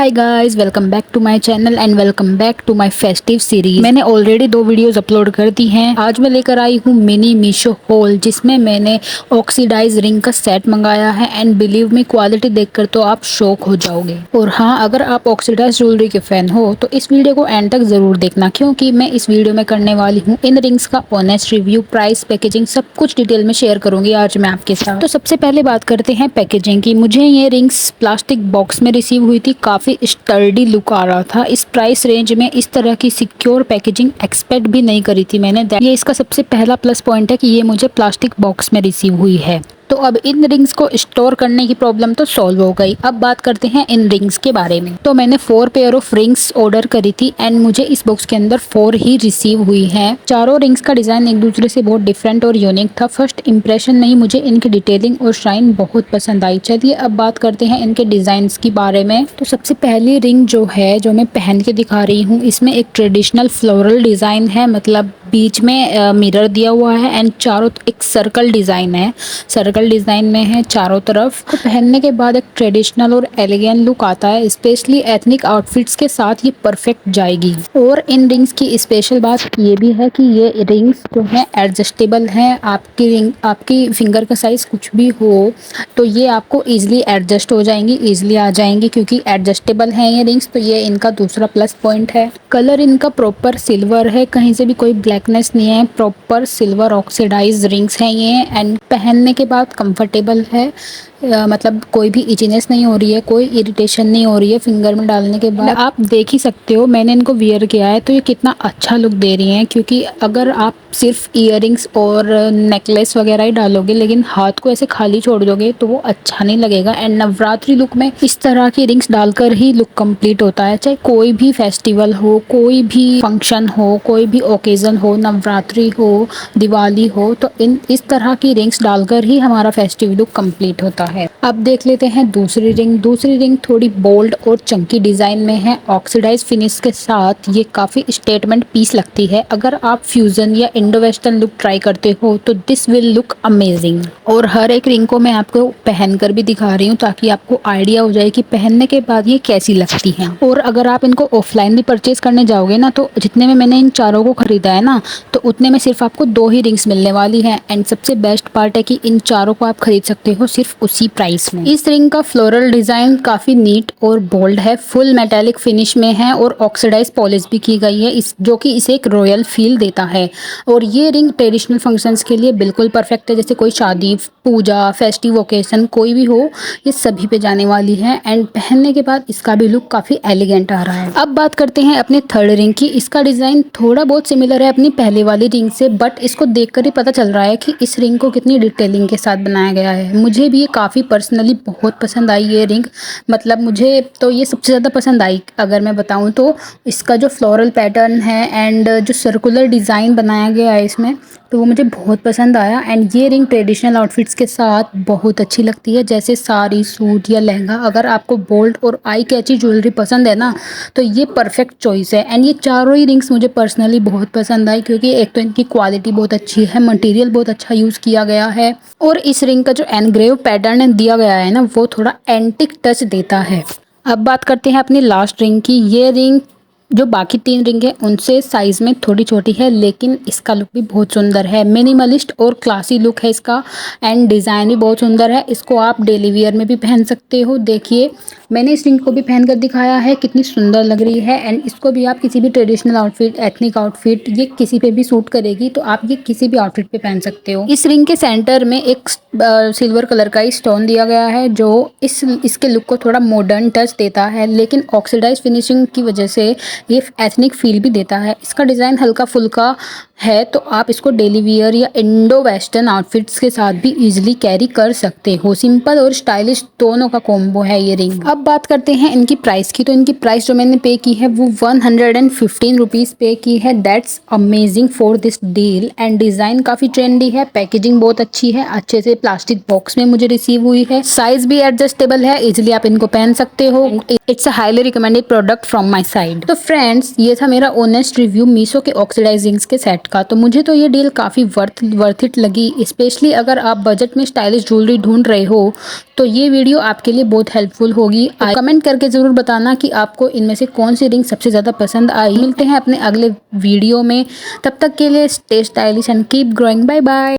Hi guys, welcome back to my channel and welcome back to my festive series. मैंने already 2 videos upload कर दी हैं। आज मैं लेकर आई हूँ मिनी मीशो हॉल, जिसमें मैंने ऑक्सीडाइज रिंग का सेट मंगाया है एंड बिलीव मी, क्वालिटी देखकर तो आप शॉक हो जाओगे। और हाँ, अगर आप ऑक्सीडाइज ज्वेलरी के फैन हो तो इस वीडियो को एंड तक जरूर देखना, क्योंकि मैं इस वीडियो में करने वाली हूँ इन रिंग्स का ऑनेस्ट रिव्यू, प्राइस, पैकेजिंग सब कुछ डिटेल में शेयर करूंगी आज मैं आपके साथ। तो सबसे पहले बात करते हैं पैकेजिंग की। मुझे ये रिंग्स प्लास्टिक बॉक्स में रिसीव हुई थी। काफी स्टर्डी लुक आ रहा था। इस प्राइस रेंज में इस तरह की सिक्योर पैकेजिंग एक्सपेक्ट भी नहीं करी थी मैंने। ये इसका सबसे पहला प्लस पॉइंट है कि ये मुझे प्लास्टिक बॉक्स में रिसीव हुई है। तो अब इन रिंग्स को स्टोर करने की प्रॉब्लम तो सॉल्व हो गई। अब बात करते हैं इन रिंग्स के बारे में। तो मैंने 4 पेयर ऑफ रिंग्स ऑर्डर करी थी एंड मुझे इस बॉक्स के अंदर 4 ही रिसीव हुई हैं। चारों रिंग्स का डिजाइन एक दूसरे से बहुत डिफरेंट और यूनिक था। फर्स्ट इंप्रेशन में ही मुझे इनकी डिटेलिंग और शाइन बहुत पसंद आई। चलिए अब बात करते हैं इनके डिजाइन के बारे में। तो सबसे पहली रिंग जो है, जो मैं पहन के दिखा रही हूँ, इसमें एक ट्रेडिशनल फ्लोरल डिजाइन है, मतलब बीच में मिरर दिया हुआ है एंड चारों एक सर्कल डिजाइन है। सर्कल डिजाइन में है चारों तरफ। तो पहनने के बाद एक ट्रेडिशनल और एलिगेंट लुक आता है। स्पेशली एथनिक आउटफिट्स के साथ ये परफेक्ट जाएगी। और इन रिंग्स की स्पेशल बात ये भी है कि ये रिंग्स जो है एडजस्टेबल है। आपकी रिंग, आपकी फिंगर का साइज कुछ भी हो तो ये आपको इजीली एडजस्ट हो जाएंगी, इजीली आ जाएंगी, क्योंकि एडजस्टेबल है ये रिंग्स। तो ये इनका दूसरा प्लस पॉइंट है। कलर इनका प्रॉपर सिल्वर है, कहीं से भी कोई ब्लैकनेस नहीं है। प्रॉपर सिल्वर ऑक्सीडाइज रिंग्स हैं ये एंड पहनने के बाद कंफर्टेबल है। मतलब कोई भी इचीनेस नहीं हो रही है, कोई इरिटेशन नहीं हो रही है फिंगर में डालने के बाद। आप देख ही सकते हो, मैंने इनको वियर किया है तो ये कितना अच्छा लुक दे रही हैं। क्योंकि अगर आप सिर्फ इयररिंग्स और नेकलेस वगैरह ही डालोगे लेकिन हाथ को ऐसे खाली छोड़ दोगे तो वो अच्छा नहीं लगेगा। एंड नवरात्रि लुक में इस तरह की रिंग्स डालकर ही लुक कंप्लीट होता है। चाहे कोई भी फेस्टिवल हो, कोई भी फंक्शन हो, कोई भी ओकेजन हो, नवरात्रि हो, दिवाली हो, तो इस तरह की रिंग्स डालकर ही हमारा फेस्टिव लुक कंप्लीट होता है। अब देख लेते हैं दूसरी रिंग। दूसरी रिंग थोड़ी बोल्ड और चंकी डिजाइन में है। ऑक्सीडाइज फिनिश के साथ ये काफी स्टेटमेंट पीस लगती है। अगर आप फ्यूजन या इंडो वेस्टर्न लुक ट्राई करते हो तो दिस विल लुक अमेजिंग। और हर एक रिंग को मैं आपको पहनकर भी दिखा रही हूँ ताकि आपको आइडिया हो जाए कि पहनने के बाद ये कैसी लगती हैं। और अगर आप इनको ऑफलाइन भी परचेज करने जाओगे ना, तो जितने में मैंने इन चारों को खरीदा है ना, तो उतने में सिर्फ आपको 2 ही रिंग्स मिलने वाली हैं। एंड सबसे बेस्ट पार्ट है कि इन चारों को आप खरीद सकते हो सिर्फ उसी प्राइस में। इस रिंग का फ्लोरल डिजाइन काफी नीट और बोल्ड है, फुल मेटालिक फिनिश में है और ऑक्सीडाइज पॉलिश भी की गई है, जो कि इसे एक रॉयल फील देता है। और ये रिंग ट्रेडिशनल फंक्शंस के लिए बिल्कुल परफेक्ट है। जैसे कोई शादी, पूजा, फेस्टिव ओकेजन कोई भी हो, ये सभी पे जाने वाली है। एंड पहनने के बाद इसका भी लुक काफी एलिगेंट आ रहा है। अब बात करते हैं अपने थर्ड रिंग की। इसका डिजाइन थोड़ा बहुत सिमिलर है अपनी पहले वाली रिंग से, बट इसको देखकर ही पता चल रहा है कि इस रिंग को कितनी डिटेलिंग के साथ बनाया गया है। मुझे भी ये काफी पर्सनली बहुत पसंद आई ये रिंग। मतलब मुझे तो ये सबसे ज़्यादा पसंद आई अगर मैं बताऊं तो। इसका जो फ्लोरल पैटर्न है एंड जो सर्कुलर डिज़ाइन बनाया गया है इसमें, तो वो मुझे बहुत पसंद आया। एंड ये रिंग ट्रेडिशनल आउटफिट्स के साथ बहुत अच्छी लगती है, जैसे साड़ी, सूट या लहंगा। अगर आपको बोल्ड और आई कैची ज्वेलरी पसंद है ना, तो ये परफेक्ट चॉइस है। एंड ये चारों ही रिंग्स मुझे पर्सनली बहुत पसंद आई, क्योंकि एक तो इनकी क्वालिटी बहुत अच्छी है, मटेरियल बहुत अच्छा यूज़ किया गया है, और इस रिंग का जो एनग्रेव पैटर्न दिया गया है ना, वो थोड़ा एंटिक टच देता है। अब बात करते हैं अपनी लास्ट रिंग की। ये रिंग जो बाकी 3 रिंग है उनसे साइज में थोड़ी छोटी है, लेकिन इसका लुक भी बहुत सुंदर है। मिनिमलिस्ट और क्लासी लुक है इसका एंड डिज़ाइन भी बहुत सुंदर है। इसको आप डेली वियर में भी पहन सकते हो। देखिए, मैंने इस रिंग को भी पहनकर दिखाया है, कितनी सुंदर लग रही है। एंड इसको भी आप किसी भी ट्रेडिशनल आउटफिट, एथनिक आउटफिट, ये किसी पे भी सूट करेगी, तो आप ये किसी भी आउटफिट पे पहन सकते हो। इस रिंग के सेंटर में एक सिल्वर कलर का ही स्टोन दिया गया है, जो इसके लुक को थोड़ा मॉडर्न टच देता है, लेकिन ऑक्सीडाइज फिनिशिंग की वजह से ये एथनिक फील भी देता है। इसका डिज़ाइन हल्का फुल्का है, तो आप इसको डेली वियर या इंडो वेस्टर्न आउटफिट्स के साथ भी इजीली कैरी कर सकते हो। सिंपल और स्टाइलिश दोनों का कॉम्बो है ये रिंग। अब बात करते हैं इनकी प्राइस की। तो इनकी प्राइस जो मैंने पे की है वो 115 रुपीज़ पे की है। That's amazing for this deal. And design काफ़ी ट्रेंडी है, पैकेजिंग बहुत अच्छी है, अच्छे से प्लास्टिक बॉक्स में मुझे रिसीव हुई है। साइज भी एडजस्टेबल है, इजिली आप इनको पहन सकते हो। It's a highly recommended product from my side. तो फ्रेंड्स, ये था मेरा ऑनेस्ट रिव्यू मीशो के ऑक्सीडाइज रिंग्स के सेट का। तो मुझे तो ये डील काफ़ी वर्थ इट लगी, स्पेशली अगर आप बजट में स्टाइलिश ज्वेलरी ढूंढ रहे हो तो ये वीडियो आपके लिए बहुत हेल्पफुल होगी। तो कमेंट करके ज़रूर बताना कि आपको इनमें से कौन सी रिंग सबसे ज़्यादा पसंद आई। मिलते हैं अपने अगले वीडियो में, तब तक के लिए stay stylish and keep growing. Bye bye.